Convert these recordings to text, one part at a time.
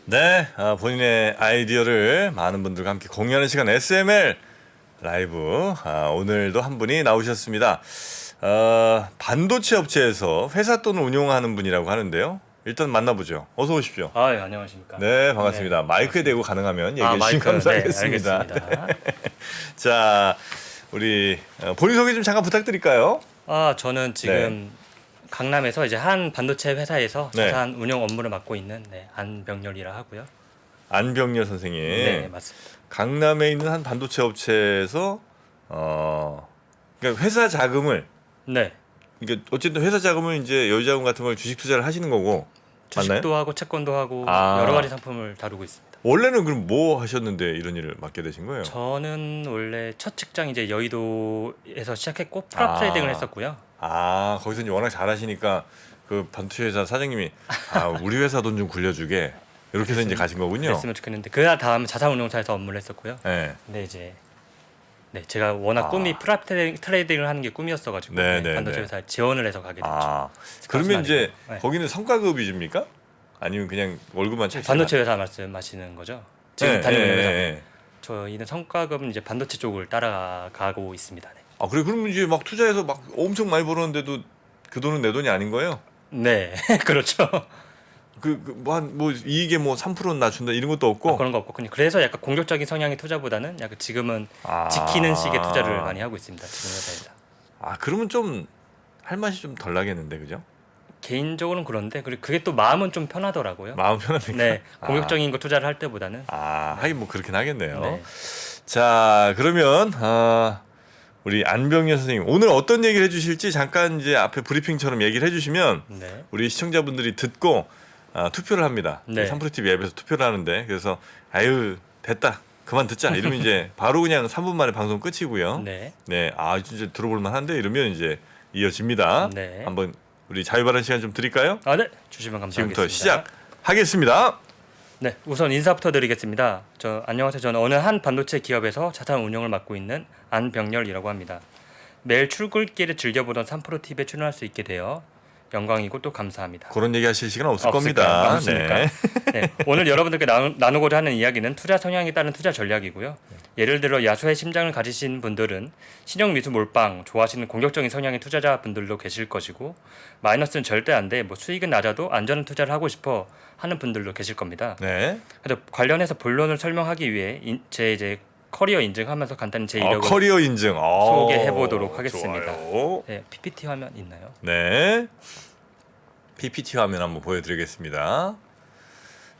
네, 본인의 아이디어를 많은 분들과 함께 공유하는 시간 SML 라이브. 오늘도 한 분이 나오셨습니다. 반도체 업체에서 회사 돈을 운용하는 분이라고 하는데요. 일단 만나보죠. 어서 오십시오. 아, 예, 안녕하십니까. 네, 반갑습니다. 네, 마이크에 반갑습니다. 대고 가능하면 얘기해 주시면 마이크, 감사하겠습니다. 네, 알겠습니다. 자, 우리 본인 소개 좀 잠깐 부탁드릴까요? 저는 지금 강남에서 이제 한 반도체 회사에서 네. 자산 운영 업무를 맡고 있는 안병렬이라 하고요. 안병렬 선생님. 네, 맞습니다. 강남에 있는 한 반도체 업체에서 그러니까 회사 자금을 네, 그러니까 어쨌든 회사 자금을 이제 여유자금 같은 걸 주식 투자를 하시는 거고 맞나요? 주식도 하고 채권도 하고 아. 여러 가지 상품을 다루고 있습니다. 원래는 그럼 뭐 하셨는데 이런 일을 맡게 되신 거예요? 저는 원래 첫 직장 이제 여의도에서 시작했고 프랍 트레이딩을 했었고요. 거기서 이제 워낙 잘하시니까 그 반도체 회사 사장님이 우리 회사 돈 좀 굴려주게 이렇게 해서 이제 가신 거군요. 그랬으면 좋겠는데 그 다음 자산운용사에서 업무를 했었고요. 네. 근데 이제 제가 워낙 꿈이 프랍 트레이딩을 하는 게 꿈이었어가지고 네, 네, 반도체 네. 회사에 지원을 해서 가게 됐죠. 그러면 이제 네. 거기는 성과급이 줍니까? 아니면 그냥 월급만 찰 반도체 회사 말씀하시는 거죠? 지금 다니고 있는 회사. 저희는 성과급은 이제 반도체 쪽을 따라가고 있습니다. 네. 그래 그러면 이제 막 투자해서 막 엄청 많이 벌었는데도 그 돈은 내 돈이 아닌 거예요? 네, 그렇죠. 뭐 이익에 뭐 3%는 낮춘다 이런 것도 없고. 그런 거 없고 그냥 그래서 약간 공격적인 성향의 투자보다는 약간 지금은 지키는 식의 투자를 많이 하고 있습니다. 지금 회사에서. 그러면 좀 할 맛이 좀 덜 나겠는데 그죠? 개인적으로는 그런데 그리고 그게 또 마음은 좀 편하더라고요. 마음 편합니까? 네, 공격적인 거 투자를 할 때보다는. 하긴 뭐 그렇긴 하겠네요. 네. 자 그러면 우리 안병렬 선생님 오늘 어떤 얘기를 해주실지 잠깐 이제 앞에 브리핑처럼 얘기를 해주시면 네. 우리 시청자분들이 듣고 투표를 합니다. 네. 3프로TV 앱에서 투표를 하는데 그래서 아유 됐다 그만 듣자 이러면 이제 바로 그냥 3분 만에 방송 끝이고요. 네. 진짜 들어볼 만한데 이러면 이제 이어집니다. 네. 한번 우리 자유발언 시간 좀 드릴까요? 네. 주시면 감사하겠습니다. 지금부터 시작하겠습니다. 네, 우선 인사부터 드리겠습니다. 안녕하세요. 저는 어느 한 반도체 기업에서 자산 운용을 맡고 있는 안병렬이라고 합니다. 매일 출근길에 즐겨보던 3프로TV에 출연할 수 있게 되어 영광이고 또 감사합니다. 그런 얘기 하실 시간 없을 없을까요? 겁니다. 없습니까? 네. 네, 오늘 여러분들께 나누고자 하는 이야기는 투자 성향에 따른 투자 전략이고요. 예를 들어 야수의 심장을 가지신 분들은 신형 미수 몰빵 좋아하시는 공격적인 성향의 투자자분들도 계실 것이고 마이너스는 절대 안 돼. 뭐 수익은 낮아도 안전한 투자를 하고 싶어 하는 분들도 계실 겁니다. 네. 그래서 관련해서 본론을 설명하기 위해 제 커리어 인증하면서 간단히 제 이력을 커리어 인증 소개해 보도록 하겠습니다. 좋아요. 네, PPT 화면 있나요? 네. PPT 화면 한번 보여드리겠습니다.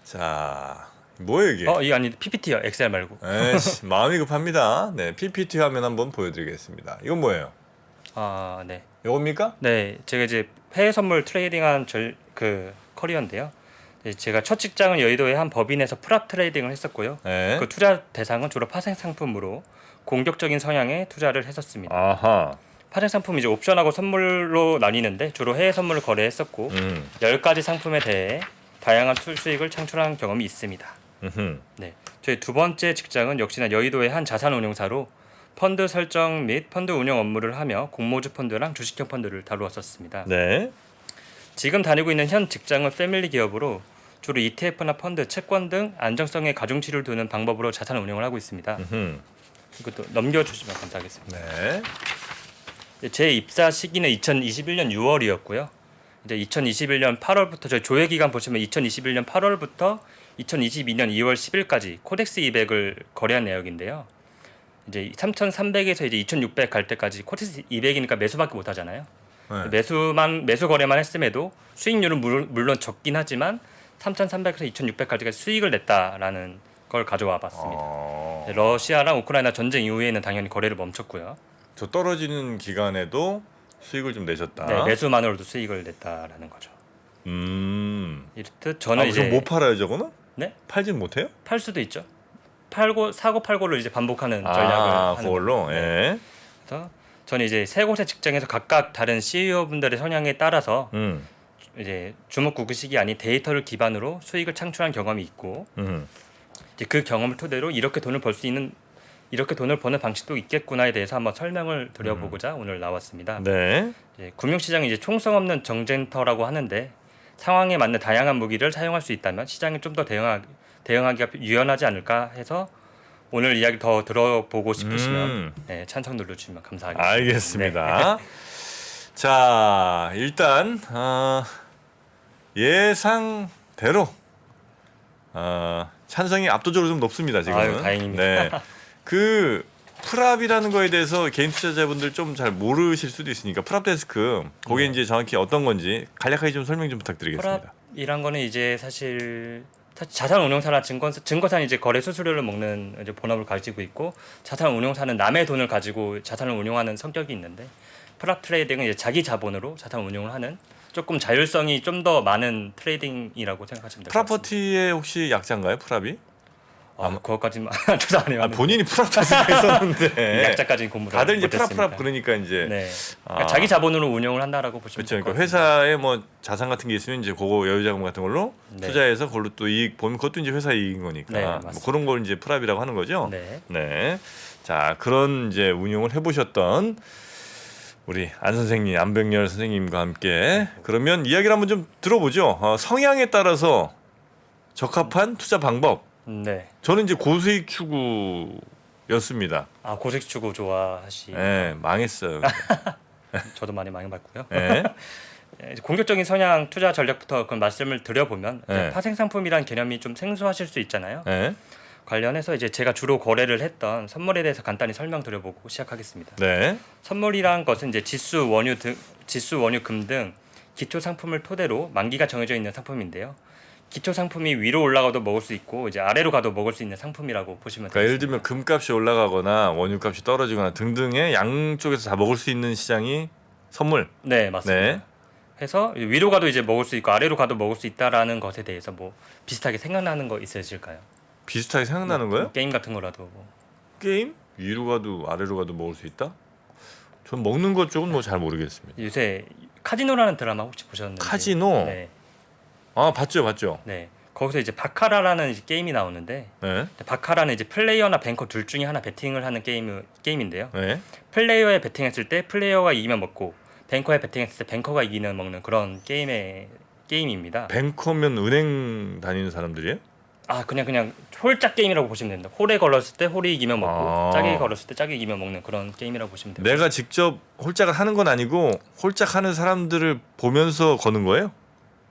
자, 뭐예요 이게? 이게 아니 PPT요. 엑셀 말고. 에이씨, 마음이 급합니다. 네, PPT 화면 한번 보여드리겠습니다. 이건 뭐예요? 네. 이겁니까? 네, 제가 이제 해외 선물 트레이딩한 커리어인데요. 제가 첫 직장은 여의도의 한 법인에서 프랍 트레이딩을 했었고요. 네. 그 투자 대상은 주로 파생 상품으로 공격적인 성향의 투자를 했었습니다. 아하. 파생 상품이 이제 옵션하고 선물로 나뉘는데 주로 해외 선물을 거래했었고 10가지 상품에 대해 다양한 수익을 창출한 경험이 있습니다. 네, 저희 두 번째 직장은 역시나 여의도의 한 자산운용사로 펀드 설정 및 펀드 운영 업무를 하며 공모주 펀드랑 주식형 펀드를 다루었었습니다. 네. 지금 다니고 있는 현 직장은 패밀리 기업으로 주로 ETF나 펀드, 채권 등 안정성의 가중치를 두는 방법으로 자산 운용을 하고 있습니다. 이것도 넘겨주시면 감사하겠습니다. 네. 제 입사 시기는 2021년 6월이었고요. 이제 2021년 8월부터 저희 조회 기간 보시면 2021년 8월부터 2022년 2월 10일까지 코덱스 200을 거래한 내역인데요. 이제 3,300에서 이제 2,600 갈 때까지 코덱스 200이니까 매수밖에 못 하잖아요. 네. 매수 거래만 했음에도 수익률은 물론 적긴 하지만 3,300에서 2,600 갈 때까지 수익을 냈다라는 걸 가져와 봤습니다. 러시아랑 우크라이나 전쟁 이후에는 당연히 거래를 멈췄고요. 저 떨어지는 기간에도 수익을 좀 내셨다. 네, 매수만으로도 수익을 냈다라는 거죠. 이렇듯 저는 이제 못 팔아요, 저거는? 네? 팔진 못해요? 팔 수도 있죠. 사고 팔고를 이제 반복하는 전략을 하는 그걸로. 거예요. 예. 그래서 저는 이제 세 곳의 직장에서 각각 다른 CEO분들의 성향에 따라서 이제 주먹구구식이 아닌 데이터를 기반으로 수익을 창출한 경험이 있고 이제 그 경험을 토대로 이렇게 돈을 버는 방식도 있겠구나에 대해서 한번 설명을 드려보고자 오늘 나왔습니다. 네. 금융시장이 이제 총성 없는 정쟁터라고 하는데 상황에 맞는 다양한 무기를 사용할 수 있다면 시장이 좀 더 대응하기가 유연하지 않을까 해서 오늘 이야기 더 들어보고 싶으시면 네, 찬성 눌러주시면 감사하겠습니다. 알겠습니다. 자, 일단 예상대로 찬성이 압도적으로 좀 높습니다. 지금. 아유, 다행입니다. 네. 그 프랍이라는 거에 대해서 개인 투자자분들 좀 잘 모르실 수도 있으니까 프랍 데스크 거기에 이제 정확히 어떤 건지 간략하게 좀 설명 좀 부탁드리겠습니다. 프랍이란 거는 이제 사실 자산 운용사나 증권사는 이제 거래 수수료를 먹는 이제 본업을 가지고 있고 자산 운용사는 남의 돈을 가지고 자산을 운용하는 성격이 있는데 프랍 트레이딩은 이제 자기 자본으로 자산 운용을 하는 조금 자율성이 좀 더 많은 트레이딩이라고 생각하시면 될 것 같습니다. 프랍버티의 혹시 약자인가요, 프랍이? 그것까지만 조사 안 해봤는데 본인이 프랍 데스크에 있었는데 약자까지는 공부를 다들 이제 못했습니다. 프랍 그러니까 이제 네. 그러니까 자기 자본으로 운영을 한다라고 보시면 그렇죠. 될 것 그러니까 같습니다. 회사에 뭐 자산 같은 게 있으면 이제 그거 여유자금 같은 걸로 네. 투자해서 그걸로 또 이익 보면 그것도 이제 회사 이익인 거니까 네, 뭐 맞습니다. 그런 걸 이제 프랍이라고 하는 거죠. 네. 네. 자, 그런 이제 운용을 해보셨던 우리 안 선생님, 안병열 선생님과 함께 그러면 이야기를 한번 좀 들어보죠. 성향에 따라서 적합한 투자 방법. 네. 저는 이제 고수익 추구였습니다. 고색 추구 좋아하시. 네, 망했어요. 저도 많이 망해봤고요. 네. 이제 공격적인 성향 투자 전략부터 그 말씀을 드려보면 네. 파생 상품이란 개념이 좀 생소하실 수 있잖아요. 네. 관련해서 이제 제가 주로 거래를 했던 선물에 대해서 간단히 설명드려보고 시작하겠습니다. 네. 선물이란 것은 이제 지수, 원유, 금 등 기초 상품을 토대로 만기가 정해져 있는 상품인데요. 기초 상품이 위로 올라가도 먹을 수 있고 이제 아래로 가도 먹을 수 있는 상품이라고 보시면 그러니까 예를 되겠습니다. 들면 금값이 올라가거나 원유값이 떨어지거나 등등의 양쪽에서 다 먹을 수 있는 시장이 선물. 네, 맞습니다. 네. 해서 위로 가도 이제 먹을 수 있고 아래로 가도 먹을 수 있다라는 것에 대해서 뭐 비슷하게 생각나는 거 있으실까요? 비슷하게 생각나는 거예요? 게임 같은 거라도 뭐. 게임? 위로 가도 아래로 가도 먹을 수 있다? 전 먹는 것 쪽은 뭐 잘 모르겠습니다. 요새 카지노라는 드라마 혹시 보셨는지? 카지노? 네, 봤죠. 네. 거기서 이제 바카라라는 이제 게임이 나오는데 네. 바카라는 이제 플레이어나 뱅커 둘 중에 하나 베팅을 하는 게임인데요. 네. 플레이어에 베팅했을 때 플레이어가 이기면 먹고 뱅커에 베팅했을 때 뱅커가 이기면 먹는 그런 게임입니다. 뱅커면 은행 다니는 사람들이에요? 그냥 홀짝 게임이라고 보시면 됩니다. 홀에 걸었을 때 홀이 이기면 먹고 짝이 걸었을 때 짝이 이기면 먹는 그런 게임이라고 보시면 됩니다. 내가 직접 홀짝을 하는 건 아니고 홀짝하는 사람들을 보면서 거는 거예요?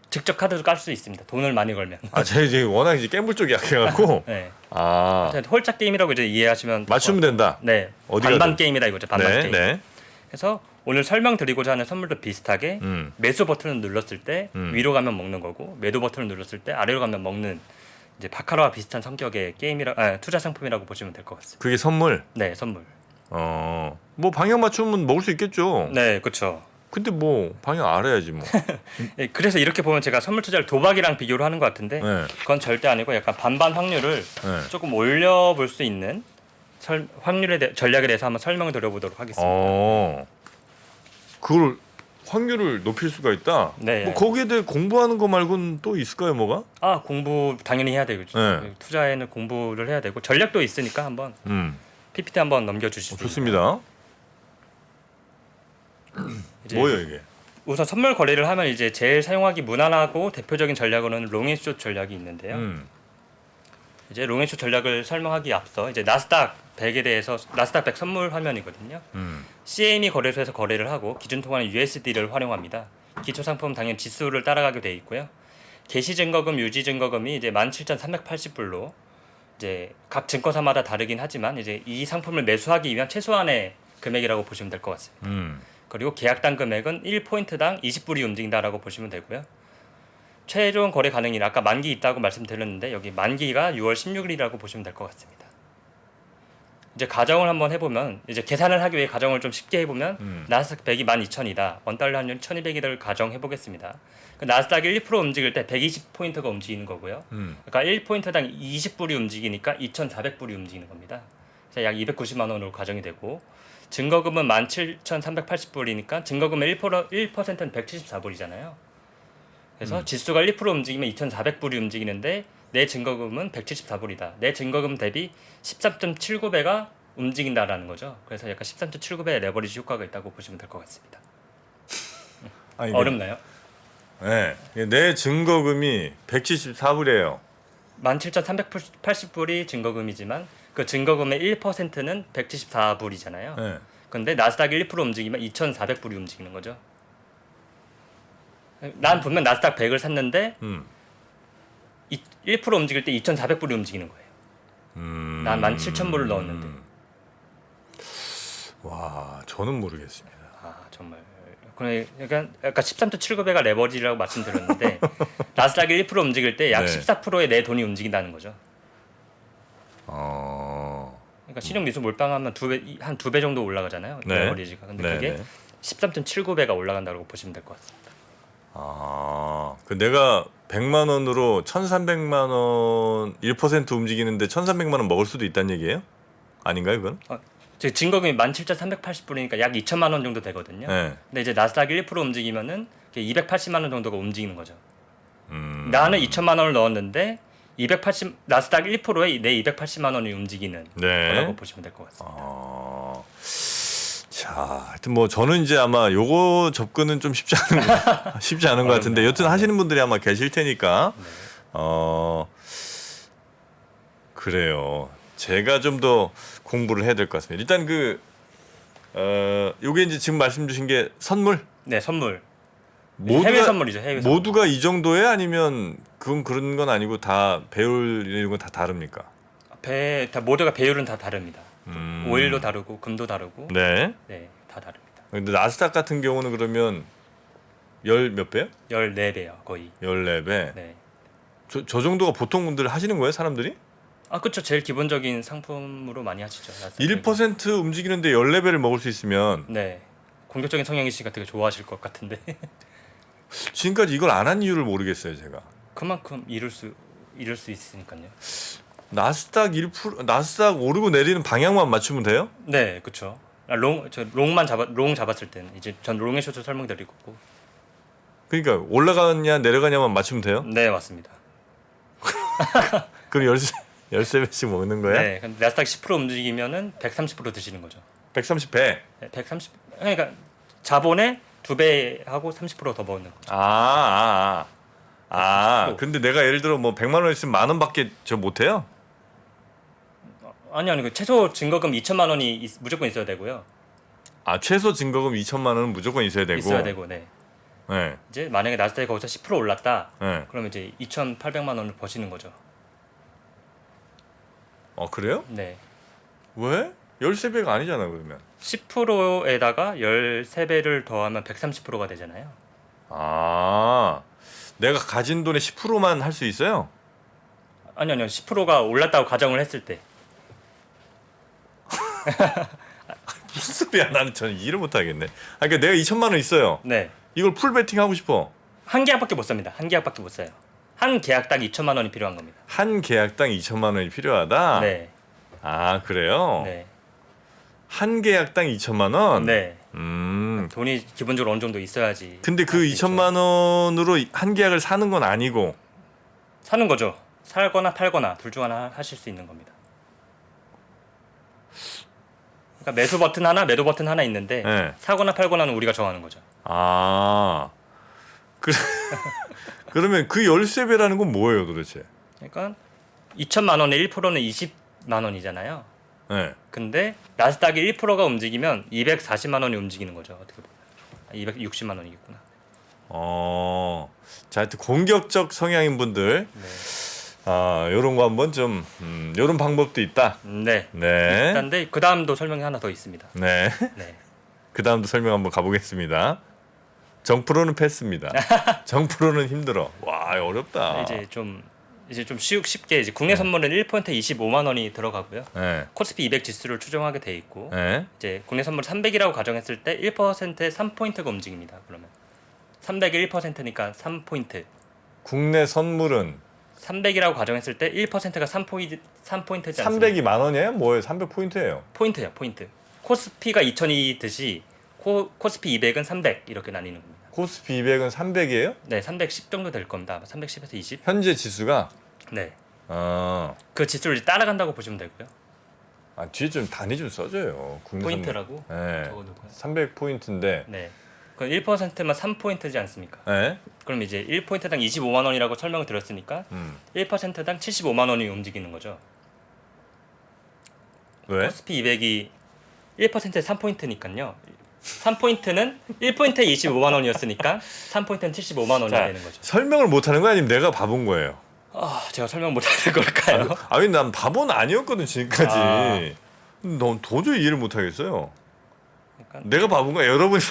직접 카드를 깔 수 있습니다. 돈을 많이 걸면. 제가 이제 워낙 이제 갬블 쪽이 약해갖고 네. 아 홀짝 게임이라고 이제 이해하시면 맞추면 된다. 네. 어디가 반반 게임이다 이거죠. 반반 네, 게임. 네. 그래서 오늘 설명드리고자 하는 선물도 비슷하게 매수 버튼을 눌렀을 때 위로 가면 먹는 거고 매도 버튼을 눌렀을 때 아래로 가면 먹는 이제 바카라와 비슷한 성격의 투자 상품이라고 보시면 될 것 같습니다. 그게 선물. 네, 선물. 뭐 방향 맞추면 먹을 수 있겠죠. 네, 그렇죠. 근데 뭐 방향 알아야지 뭐. 네, 그래서 이렇게 보면 제가 선물 투자를 도박이랑 비교를 하는 것 같은데 네. 그건 절대 아니고 약간 반반 확률을 네. 조금 올려볼 수 있는 전략에 대해서 한번 설명을 드려보도록 하겠습니다. 그걸 확률을 높일 수가 있다. 네. 뭐 거기에 대해 공부하는 거 말고는 또 있을까요, 뭐가? 공부 당연히 해야 되겠죠. 네. 투자에는 공부를 해야 되고 전략도 있으니까 한번 PPT 한번 넘겨주시죠. 좋습니다. 이제 뭐예요 이게? 우선 선물 거래를 하면 이제 제일 사용하기 무난하고 대표적인 전략으로는 롱앤숏 전략이 있는데요. 이제 롱앤숏 전략을 설명하기 앞서 이제 나스닥 100에 대해서 나스닥 100 선물 화면이거든요. CME 거래소에서 거래를 하고 기준 통화는 USD를 활용합니다. 기초 상품 당연 지수를 따라가게 돼 있고요. 개시 증거금, 유지 증거금이 이제 17,380불로 이제 각 증권사마다 다르긴 하지만 이제 이 상품을 매수하기 위한 최소한의 금액이라고 보시면 될 것 같습니다. 그리고 계약당 금액은 1포인트당 20불이 움직인다라고 보시면 되고요. 최종 거래 가능일 아까 만기 있다고 말씀드렸는데 여기 만기가 6월 16일이라고 보시면 될 것 같습니다. 이제 가정을 한번 해보면 이제 계산을 하기 위해 가정을 좀 쉽게 해보면 나스닥 100이 12,000이다. 원달러 환율 1,200이를 가정해 보겠습니다. 그 나스닥이 1% 움직일 때 120포인트가 움직이는 거고요. 그러니까 1포인트당 20불이 움직이니까 2,400불이 움직이는 겁니다. 그래서 약 290만 원으로 가정이 되고 증거금은 17,380불이니까 증거금의 1%는 174불이잖아요. 그래서 지수가 1% 움직이면 2,400불이 움직이는데 내 증거금은 174불이다. 내 증거금 대비 13.79배가 움직인다라는 거죠. 그래서 약간 13.79배의 레버리지 효과가 있다고 보시면 될 것 같습니다. 어렵나요? 네. 내 증거금이 174불이에요. 17,380불이 증거금이지만 그 증거금의 1%는 174불이잖아요. 네. 근데 나스닥이 1% 움직이면 2,400불이 움직이는 거죠. 난 분명 나스닥 100을 샀는데 1% 움직일 때 2,400불이 움직이는 거예요. 난 17,000불을 넣었는데. 와, 저는 모르겠습니다. 아 정말. 그러니까 아까 13.79배가 레버리지라고 말씀드렸는데 나스닥이 1% 움직일 때 약 네. 14%의 내 돈이 움직인다는 거죠. 어. 그러니까 신용 미수 몰빵하면 한 2배 정도 올라가잖아요. 네. 레버리지가. 근데 네, 그게 네. 13.79배가 올라간다고 보시면 될 것 같습니다. 아, 그 내가 100만 원으로 1,300만 원 1% 움직이는데 1,300만 원 먹을 수도 있다는 얘기예요? 아닌가요, 그건? 제 증거금이 17,380불이니까 약 2천만 원 정도 되거든요. 네. 근데 이제 나스닥이 1% 움직이면은 280만 원 정도가 움직이는 거죠. 나는 2천만 원을 넣었는데 나스닥 1%에 내 280만 원이 움직이는 네. 거라고 보시면 될 것 같습니다. 자, 하여튼 뭐 저는 이제 아마 요거 접근은 좀 쉽지 않은 것 같은데 여튼 하시는 분들이 아마 계실 테니까 그래요. 제가 좀 더 공부를 해야 될 것 같습니다. 일단 요게 이제 지금 말씀 주신 게 선물? 네, 선물. 모두가, 해외 선물이죠. 해외 선물. 모두가 이 정도에 아니면 그런 건 아니고 다 배율 이런 건 다 다릅니까? 모두가 배율은 다 다릅니다. 오일도 다르고 금도 다르고. 네. 네, 다 다릅니다. 근데 나스닥 같은 경우는 그러면 열 몇 배요? 14배요, 거의. 14배. 네. 저 정도가 보통 분들 하시는 거예요, 사람들이? 아, 그렇죠. 제일 기본적인 상품으로 많이 하시죠. 나스닥 1% 움직이는데 14배를 먹을 수 있으면 네. 공격적인 성향이시니까 되게 좋아하실 것 같은데. 지금까지 이걸 안 한 이유를 모르겠어요, 제가. 그만큼 이룰 수 있으니까요. 나스닥 나스닥 오르고 내리는 방향만 맞추면 돼요? 네, 그렇죠. 롱 잡았을 때는 이제 전 롱의 숏을 설명드리고. 그러니까 올라가냐 내려가냐만 맞추면 돼요? 네, 맞습니다. 그럼 13배씩 먹는 거야? 네, 근데 나스닥 10% 움직이면은 130% 드시는 거죠. 130배. 네, 130. 그러니까 자본의 2배하고 30%더 먹는 거죠. 근데 내가 예를 들어 뭐 100만 원 있으면 10,000원밖에 저 못 해요? 아니 그 최소 증거금 2천만 원이 무조건 있어야 되고요. 최소 증거금 2천만 원은 무조건 있어야 되고. 있어야 되고, 네. 네. 이제 만약에 나스닥이 거기서 10% 올랐다. 네. 그러면 이제 2,800만 원을 버시는 거죠. 그래요? 네. 왜? 13배가 아니잖아, 그러면. 10%에다가 13배를 더하면 130%가 되잖아요. 내가 가진 돈의 10%만 할 수 있어요? 아니요. 10%가 올랐다고 가정을 했을 때. 무슨 소리야? 나는 저는 이해를 못 하겠네. 그러니까 내가 2천만 원 있어요. 네. 이걸 풀 베팅 하고 싶어. 한 계약밖에 못 삽니다. 한 계약밖에 못 사요. 한 계약당 2천만 원이 필요한 겁니다. 한 계약당 2천만 원이 필요하다? 네. 그래요? 네. 한 계약당 2천만 원? 네. 돈이 기본적으로 어느 정도 있어야지. 근데 그 할수 있죠. 2천만 원으로 한 계약을 사는 건 아니고. 사는 거죠. 살거나 팔거나 둘 중 하나 하실 수 있는 겁니다. 그러니까 매수 버튼 하나, 매도 버튼 하나 있는데 네. 사거나 팔거나는 우리가 정하는 거죠. 그러면 그 13배라는 건 뭐예요, 도대체? 그러니까 2천만 원의 1%는 20만 원이잖아요. 네. 근데 나스닥이 1%가 움직이면 240만 원이 움직이는 거죠. 어떻게 보면 260만 원이겠구나. 자, 하여튼 공격적 성향인 분들, 요런 거 한번 좀, 요런 방법도 있다. 네. 네. 일단데 그 다음도 설명이 하나 더 있습니다. 네. 네. 그 다음도 설명 한번 가보겠습니다. 정프로는 패스입니다. 정프로는 힘들어. 와, 어렵다. 이제 좀 쉽게 이제 국내 선물은 1%에 25만 원이 들어가고요. 네. 코스피 200 지수를 추정하게 돼 있고 네. 이제 국내 선물 300이라고 가정했을 때 1%에 3포인트가 움직입니다. 그러면 300에 1%니까 3포인트. 국내 선물은 300이라고 가정했을 때 1%가 3포인트지 않습니까? 300이 만 원이에요? 뭐예요? 300 포인트예요. 포인트요, 포인트. 코스피가 2002듯이 코스피 200은 300 이렇게 나뉘는 겁니다. 코스피 200은 300이에요? 네, 310 정도 될 겁니다. 310에서 20. 현재 지수가 네. 아, 그 지수를 이제 따라간다고 보시면 되고요. 뒤에 좀 단위 좀 써줘요. 국내 포인트라고 선물. 네. 적어놓고요. 300 포인트인데 네. 그 1%만 3포인트지 않습니까? 네. 그럼 이제 1포인트당 25만 원이라고 설명을 드렸으니까 1%당 75만 원이 움직이는 거죠. 왜? 코스피 200이 1%에 3포인트니까요. 3포인트는 1포인트에 25만 원이었으니까 3포인트는 75만 원이 자, 되는 거죠. 설명을 못 하는 거야 아니면 내가 바본 거예요? 제가 설명 못 하는 걸까요? 아니 난 바보는 아니었거든 지금까지. 아. 넌 도저히 이해를 못 하겠어요. 약간 내가 바본 거야 여러분이.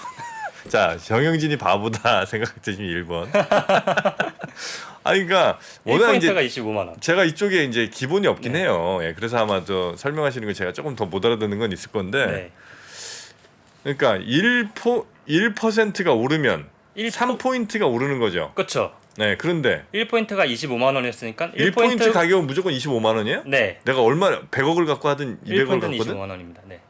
자, 정영진이 바보다 생각했더니 1번. 아니 그러니까 워낙 이제 1포인트가 25만 원. 제가 이쪽에 이제 기본이 없긴 해요. 예, 그래서 아마 저 설명하시는 거 제가 조금 더 못 알아듣는 건 있을 건데. 네. 그러니까 1%가 오르면 3포인트가 오르는 거죠. 그렇죠. 네, 그런데 1포인트가 25만 원이었으니까 1포인트 가격은 무조건 25만 원이에요? 네. 내가 얼마 100억을 갖고 하든 200억을 1포인트는 갖거든. 25만 원입니다. 네.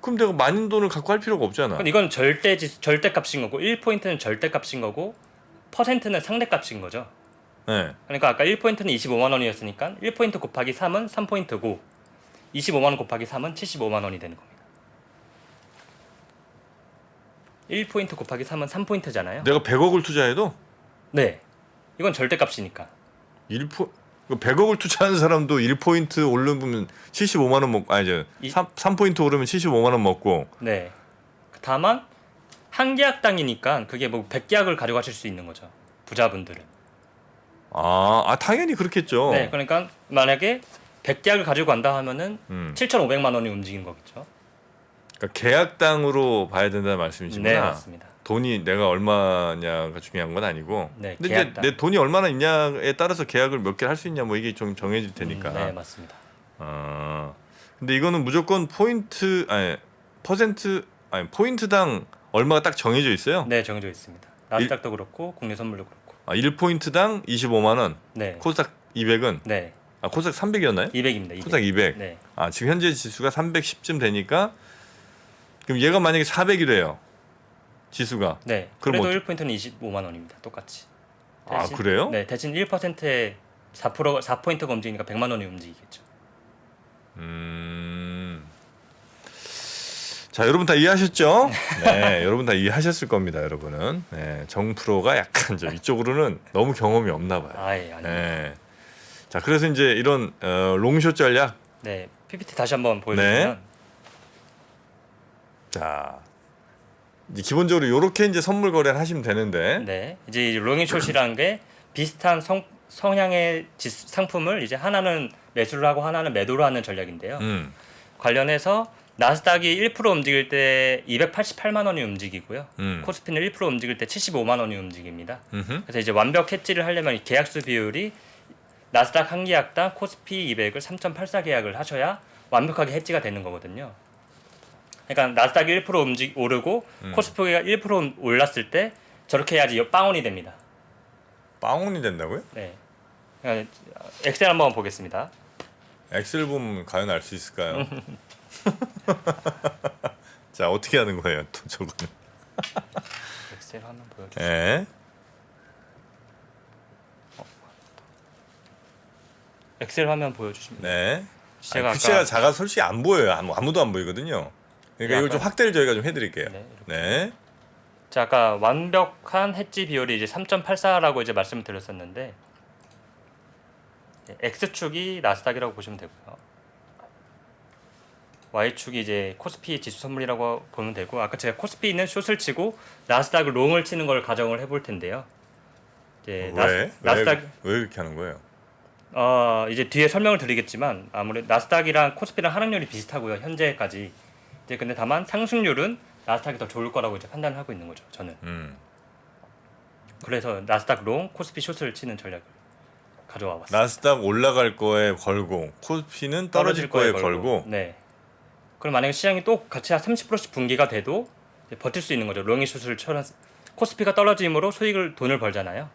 그럼 내가 많은 돈을 갖고 할 필요가 없잖아. 그럼 이건 절대값인 거고 1포인트는 절대값인 거고 퍼센트는 상대값인 거죠. 네. 그러니까 아까 1포인트는 25만 원이었으니까 1포인트 곱하기 3은 3포인트고 25만 원 곱하기 3은 75만 원이 되는 겁니다. 1포인트 곱하기 3은 3포인트잖아요. 내가 100억을 투자해도 네. 이건 절대값이니까. 100억을 투자하는 사람도 1포인트 오르면 75만 원 먹고 아니죠. 3포인트 오르면 75만 원 먹고. 네. 다만 한 계약당이니까 그게 뭐 100계약을 가져가실 수 있는 거죠. 부자분들은. 당연히 그렇겠죠. 네. 그러니까 만약에 100계약을 가지고 간다 하면은 7,500만 원이 움직이는 거겠죠. 그러니까 계약당으로 봐야 된다는 말씀이시구나. 네, 맞습니다. 돈이 내가 얼마냐가 중요한 건 아니고. 네, 근데 이제 계약당. 내 돈이 얼마나 있냐에 따라서 계약을 몇 개를 할 수 있냐 뭐 이게 좀 정해질 테니까. 네, 맞습니다. 근데 이거는 무조건 포인트당 얼마가 딱 정해져 있어요. 네, 정해져 있습니다. 나스닥도 그렇고 국내 선물도 그렇고. 1포인트당 25만 원. 네. 코스닥 200은 네. 코스닥 300이었나요? 200입니다. 200. 코스닥 200. 네. 지금 현재 지수가 310쯤 되니까 그럼 얘가 만약에 400이래요. 지수가. 네. 그럼 그래도 1포인트는 25만 원입니다. 똑같이. 그래요? 네, 대신 1%에 4포인트가 움직이니까 100만 원이 움직이겠죠. 자, 여러분 다 이해하셨죠? 네, 여러분 다 이해하셨을 겁니다, 여러분은. 네, 정프로가 약간 좀 이쪽으로는 너무 경험이 없나 봐요. 아닙니다. 네. 자, 그래서 이제 이런 롱숏 전략. 네, PPT 다시 한번 보여주시면. 자, 이제 기본적으로 이렇게 이제 선물 거래를 하시면 되는데. 네, 이제 롱앤숏이라는 게 비슷한 성향의 상품을 이제 하나는 매수를 하고 하나는 매도를 하는 전략인데요. 관련해서 나스닥이 1% 움직일 때 288만 원이 움직이고요. 코스피는 1% 움직일 때 75만 원이 움직입니다. 그래서 이제 완벽 해지를 하려면 이 계약수 비율이 나스닥 한 계약당 코스피 200을 3.84 계약을 하셔야 완벽하게 해지가 되는 거거든요. 그러니까 나스닥이 1% 오르고 코스피가 1% 올랐을 때 저렇게 해야지 빵원이 됩니다. 빵원이 된다고요? 네. 그러니까 엑셀 한번 보겠습니다. 엑셀 보면 과연 알 수 있을까요? 자, 어떻게 하는 거예요? 또 저거는. 엑셀 한번 보여주세요. 예. 엑셀 화면 보여주시면. 네. 제가 글씨가 작아 솔직히 안 보여요. 아무도 안 보이거든요. 그러니까 이걸 좀 확대를 저희가 좀 해드릴게요. 네, 네. 자, 아까 완벽한 해지 비율이 이제 3.84라고 이제 말씀을 드렸었는데 X축이 나스닥이라고 보시면 되고요. Y축이 이제 코스피 지수 선물이라고 보면 되고 아까 제가 코스피는 숏을 치고 나스닥을 롱을 치는 걸 가정을 해볼 텐데요. 이제 나스닥 왜 그렇게 하는 거예요? 이제 뒤에 설명을 드리겠지만 아무래도 나스닥이랑 코스피랑 하락률이 비슷하고요. 현재까지. 이제 근데 다만 상승률은 나스닥이 더 좋을 거라고 이제 판단을 하고 있는 거죠. 저는. 그래서 나스닥 롱, 코스피 숏을 치는 전략을 가져와 봤습니다. 나스닥 올라갈 거에 걸고 코스피는 떨어질 거에 걸고. 네. 그럼 만약에 시장이 또 같이 한 30%씩 분기가 돼도 이제 버틸 수 있는 거죠. 롱이 숏을 쳐는 코스피가 떨어짐으로 돈을 벌잖아요.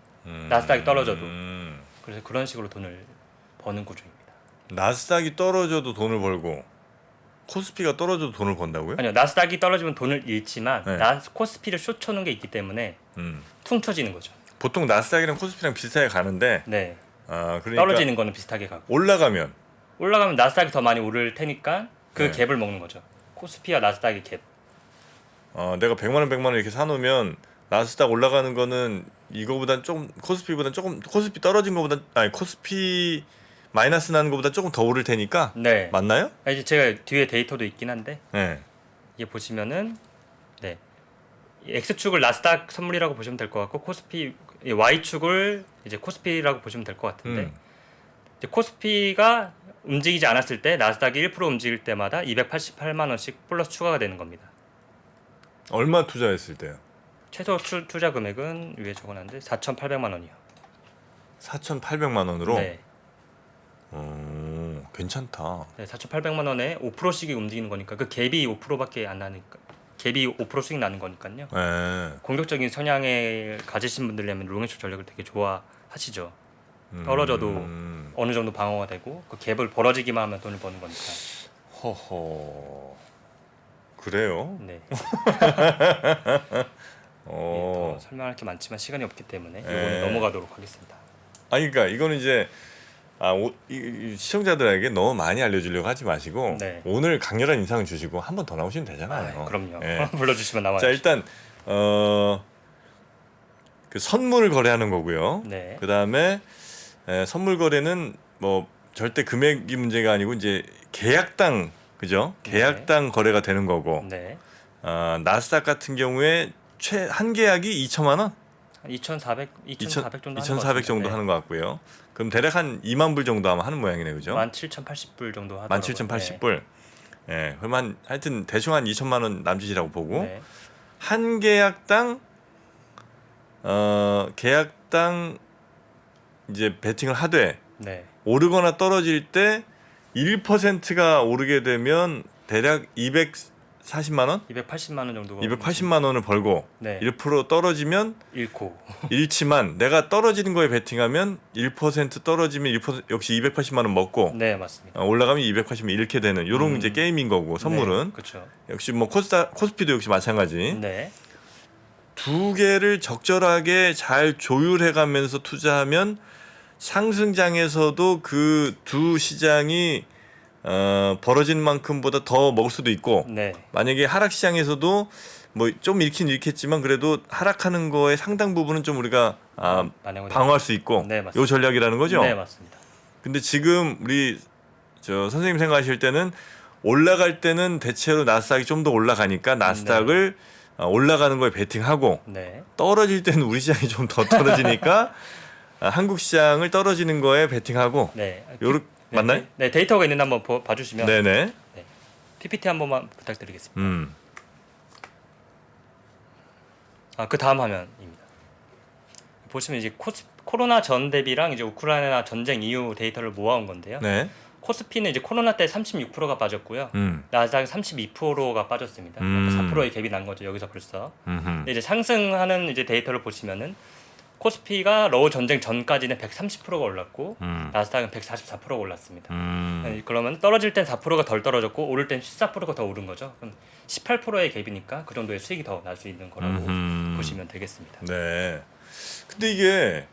나스닥이 떨어져도. 그래서 그런 식으로 돈을 버는 구조입니다. 나스닥이 떨어져도 돈을 벌고 코스피가 떨어져도 돈을 번다고요? 아니요. 나스닥이 떨어지면 돈을 잃지만 네. 코스피를 숏 쳐는 게 있기 때문에 퉁 쳐지는 거죠. 보통 나스닥이랑 코스피랑 비슷하게 가는데 네. 그러니까 떨어지는 거는 비슷하게 가고 올라가면 나스닥이 더 많이 오를 테니까 그 네. 갭을 먹는 거죠. 코스피와 나스닥의 갭. 내가 100만 원 이렇게 사놓으면 나스닥 올라가는 거는 이거보단 조금 코스피보단 조금 코스피 떨어진 거보다 아니 코스피 마이너스 나는 거보다 조금 더 오를 테니까 네. 맞나요? 이제 제가 뒤에 데이터도 있긴 한데 네. 이게 보시면은 네. 이 X축을 나스닥 선물이라고 보시면 될 것 같고 코스피 Y축을 이제 코스피라고 보시면 될 것 같은데 이제 코스피가 움직이지 않았을 때 나스닥이 1% 움직일 때마다 288만 원씩 플러스 추가가 되는 겁니다. 얼마 투자했을 때요? 최소 투자 금액은 위에 적어놨는데 4,800만 원이요. 4,800만 원으로? 네. 괜찮다. 네, 4,800만 원에 5%씩이 움직이는 거니까 그 갭이 5%밖에 안 나니까 갭이 5% 수익 나는 거니까요. 네. 공격적인 성향을 가지신 분들이라면 롱앤숏 전략을 되게 좋아하시죠. 떨어져도 어느 정도 방어가 되고 그 갭을 벌어지기만 하면 돈을 버는 거니까. 허허. 그래요? 네. 어. 더 설명할 게 많지만 시간이 없기 때문에 네. 이거는 넘어가도록 하겠습니다. 아니 그러니까 이거는 이제 이 시청자들에게 너무 많이 알려주려고 하지 마시고 네. 오늘 강렬한 인상을 주시고 한 번 더 나오시면 되잖아요. 그럼요. 예. 불러주시면 나와요. 자 일단 그 선물 거래하는 거고요. 네. 그 다음에 선물 거래는 뭐 절대 금액이 문제가 아니고 이제 계약당 그죠? 계약당 거래가 되는 거고 네. 나스닥 같은 경우에 한 계약이 2천만 원? 2,400 정도 2,400 정도 하는 것 같고요. 그럼 대략 한 2만 불 정도 아마 하는 모양이네요, 그죠? 17,080불 정도 하더라고요. 17,080불. 예, 그럼 하여튼 대충 한 2천만 원 남짓이라고 보고 네. 한 계약당 계약당 이제 베팅을 하되 네. 오르거나 떨어질 때 1%가 오르게 되면 대략 240만 원? 280만 원 정도가 280만 원을 벌고 네. 1% 떨어지면 잃고 잃지만 내가 떨어지는 거에 베팅하면 1% 떨어지면 1% 역시 280만 원 먹고 네, 맞습니다. 올라가면 280만 잃게 되는 이런 이제 게임인 거고 선물은 네, 그렇죠. 역시 뭐 코스피도 역시 마찬가지. 네. 두 개를 적절하게 잘 조율해가면서 투자하면 상승장에서도 그 두 시장이 벌어진 만큼보다 더 먹을 수도 있고 네. 만약에 하락 시장에서도 뭐 좀 잃긴 잃겠지만 그래도 하락하는 거에 상당 부분은 좀 우리가 방어할 수 있고 네, 맞습니다. 요 전략이라는 거죠. 네, 맞습니다. 근데 지금 우리 선생님 생각하실 때는 올라갈 때는 대체로 나스닥이 좀 더 올라가니까 나스닥을 올라가는 거에 베팅하고 네. 떨어질 때는 우리 시장이 좀 더 떨어지니까 한국 시장을 떨어지는 거에 베팅하고 네. 요렇게 맞나요? 네, 데이터가 있는데 한번 봐주시면 네네. PPT 한 번만 부탁드리겠습니다. 그 다음 화면입니다. 보시면 이제 코로나 전 대비랑 이제 우크라이나 전쟁 이후 데이터를 모아온 건데요. 네. 코스피는 이제 코로나 때 36%가 빠졌고요. 나스닥 32%가 빠졌습니다. 4%의 갭이 난 거죠. 여기서 벌써. 근데 이제 상승하는 이제 데이터를 보시면은 코스피가 러우 전쟁 전까지는 130%가 올랐고 나스닥은 144%가 올랐습니다. 그러면 떨어질 땐 4%가 덜 떨어졌고 오를 땐 14%가 더 오른 거죠. 그럼 18%의 갭이니까 그 정도의 수익이 더 날 수 있는 거라고 보시면 되겠습니다. 네. 근데 이게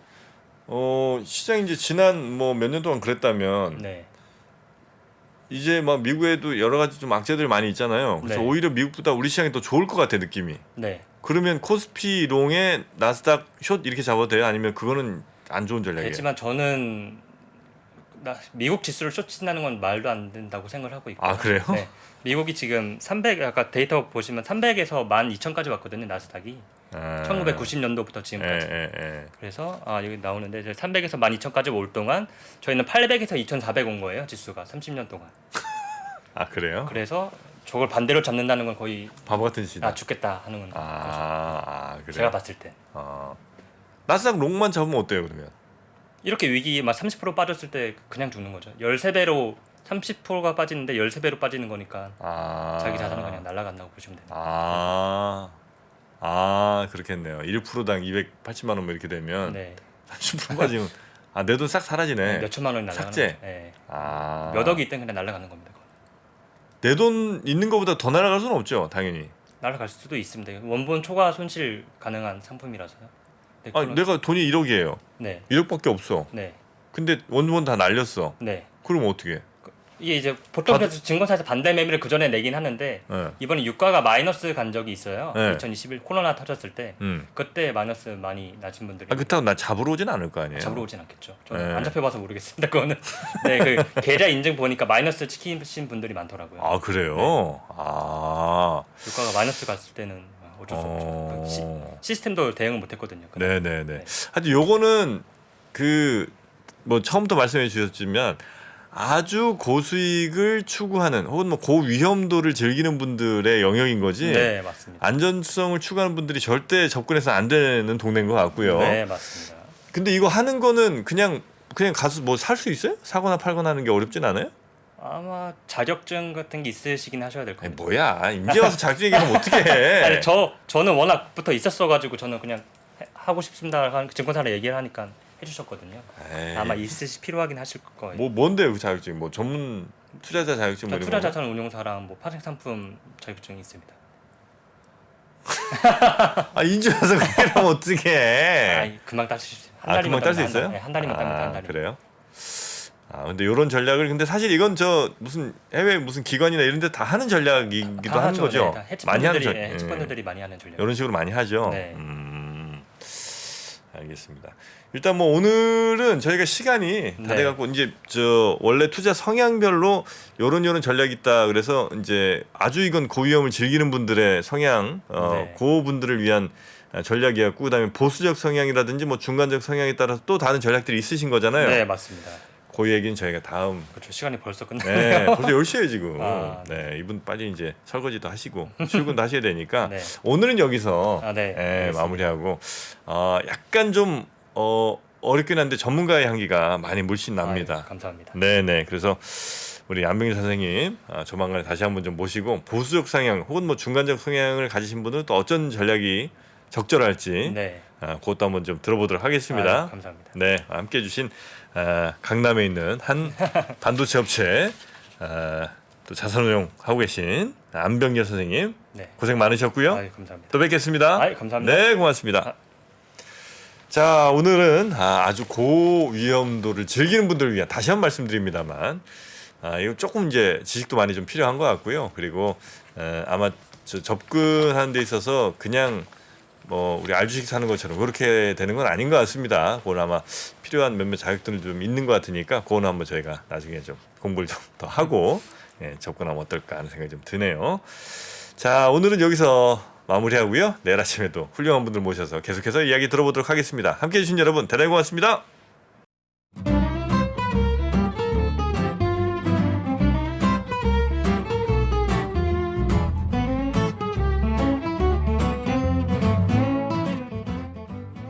시장이 이제 지난 뭐 몇 년 동안 그랬다면 네. 이제 막 미국에도 여러 가지 좀 악재들 많이 있잖아요. 그래서 네. 오히려 미국보다 우리 시장이 더 좋을 것 같아 느낌이. 네. 그러면 코스피 롱에 나스닥 숏 이렇게 잡아도 돼요? 아니면 그거는 안 좋은 전략이에요? 되지만 저는 미국 지수를 숏친다는 건 말도 안 된다고 생각을 하고 있고. 아 그래요? 네. 미국이 지금 300 아까 데이터 보시면 300에서 12,000까지 왔거든요. 나스닥이. 1990년도부터 지금까지. 그래서 여기 나오는데 300에서 12,000까지 올 동안 저희는 800에서 2,400 온 거예요. 지수가 30년 동안. 아 그래요? 그래서 저걸 반대로 잡는다는 건 거의 바보 같은 짓이다. 죽겠다 하는 건 그래. 제가 봤을 때. 나스닥 롱만 잡으면 어때요 그러면? 이렇게 위기 막 30% 빠졌을 때 그냥 죽는 거죠. 13배로 30%가 빠지는데 13배로 빠지는 거니까 자기 자산은 그냥 날아간다고 보시면 됩니다. 그렇겠네요. 1%당 280만 원 뭐 이렇게 되면 네. 30% 빠지면 내 돈 싹 사라지네. 몇 천만 원이 날아가는 삭제. 거죠. 네. 몇 억이 있든 그냥 날아가는 겁니다. 내 돈 있는 것보다 더 날아갈 수는 없죠, 당연히. 날아갈 수도 있습니다. 원본 초과 손실 가능한 상품이라서요. 네, 내가 돈이 1억이에요. 네. 1억밖에 없어. 네. 근데 원본 다 날렸어. 네. 그럼 어떻게? 이게 이제 보통 그래서 증권사에서 반대 매매를 그 전에 내긴 하는데 네. 이번에 유가가 마이너스 간 적이 있어요. 네. 2021 코로나 터졌을 때 그때 마이너스 많이 나신 분들이. 그렇다고 나 잡으러 오진 않을 거 아니에요. 잡으러 오진 않겠죠. 저는 네. 안 잡혀봐서 모르겠습니다. 그거는. 네, 그 계좌 인증 보니까 마이너스 찍히신 분들이 많더라고요. 아 그래요? 네. 아. 유가가 마이너스 갔을 때는 어쩔 수 없죠. 그 시스템도 대응을 못했거든요. 네네네. 네. 하여튼 요거는 그 뭐 처음부터 말씀해 주셨지만 아주 고수익을 추구하는 혹은 뭐 고위험도를 즐기는 분들의 영역인 거지. 네, 맞습니다. 안전성을 추구하는 분들이 절대 접근해서 안 되는 동네인 것 같고요. 네, 맞습니다. 근데 이거 하는 거는 그냥 가서 뭐 살 수 있어요? 사거나 팔거나 하는 게 어렵진 않아요? 아마 자격증 같은 게 있으시긴 하셔야 될 아니 겁니다. 뭐야 이제 와서 자격증 얘기하면 어떻게 해? 아니 저는 워낙부터 있었어가지고 저는 그냥 하고 싶습니다. 증권사랑 얘기를 하니까 해주셨거든요. 에이, 아마 필요하긴 하실 거예요. 뭐 뭔데 그 자격증? 뭐 전문 투자자 자격증 뭐 이런 거? 투자자산 운용사랑 뭐 파생 상품 자격증이 있습니다. 아 이제 와서 그렇게 하면 어떻게 해? 아, 금방 딸 수 있어요. 아 금방 딸 수 있어요? 네, 한 달이면 땁니다. 한 달이면. 그래요? 아 근데 이런 전략을 근데 사실 이건 저 무슨 해외 무슨 기관이나 이런 데 다 하는 전략이기도 다 하는 하죠. 거죠. 네, 많이 하는 헤지펀드들이 많이 하는 전략. 이런 식으로 많이 하죠. 네. 알겠습니다. 일단 뭐 오늘은 저희가 시간이 다 네. 돼갖고 이제 저 원래 투자 성향별로 요런 전략이 있다 그래서 이제 아주 이건 고위험을 즐기는 분들의 성향 네. 그분들을 위한 전략이었고 그다음에 보수적 성향이라든지 뭐 중간적 성향에 따라서 또 다른 전략들이 있으신 거잖아요. 네, 맞습니다. 그 얘기는 저희가 다음 그렇죠. 시간이 벌써 네, 끝나네요. 벌써 10시에요 지금. 아, 네, 이분 빨리 이제 설거지도 하시고 출근도 하셔야 되니까 네. 오늘은 여기서 네, 예, 알겠습니다. 마무리하고 약간 좀 어렵긴 한데 전문가의 향기가 많이 물씬 납니다. 아유, 감사합니다. 네네. 그래서 우리 안병일 선생님 조만간에 다시 한번 좀 모시고 보수적 성향 혹은 뭐 중간적 성향을 가지신 분은 또 어떤 전략이 적절할지 네. 그것도 한번 좀 들어보도록 하겠습니다. 아유, 감사합니다. 네, 함께 해주신 강남에 있는 한 반도체 업체 또 자산운용 하고 계신 안병일 선생님 네. 고생 많으셨고요. 아유, 감사합니다. 또 뵙겠습니다. 아유, 감사합니다. 네, 고맙습니다. 자, 오늘은 아주 고위험도를 즐기는 분들을 위한 다시 한 번 말씀드립니다만 이거 조금 이제 지식도 많이 좀 필요한 것 같고요. 그리고 아마 접근하는 데 있어서 그냥 뭐 우리 알주식 사는 것처럼 그렇게 되는 건 아닌 것 같습니다. 그건 아마 필요한 몇몇 자격들이 좀 있는 것 같으니까 그거는 한번 저희가 나중에 좀 공부를 좀 더 하고 접근하면 어떨까 하는 생각이 좀 드네요. 자, 오늘은 여기서 마무리하고요. 내일 아침에도 훌륭한 분들 모셔서 계속해서 이야기 들어보도록 하겠습니다. 함께해 주신 여러분 대단히 고맙습니다.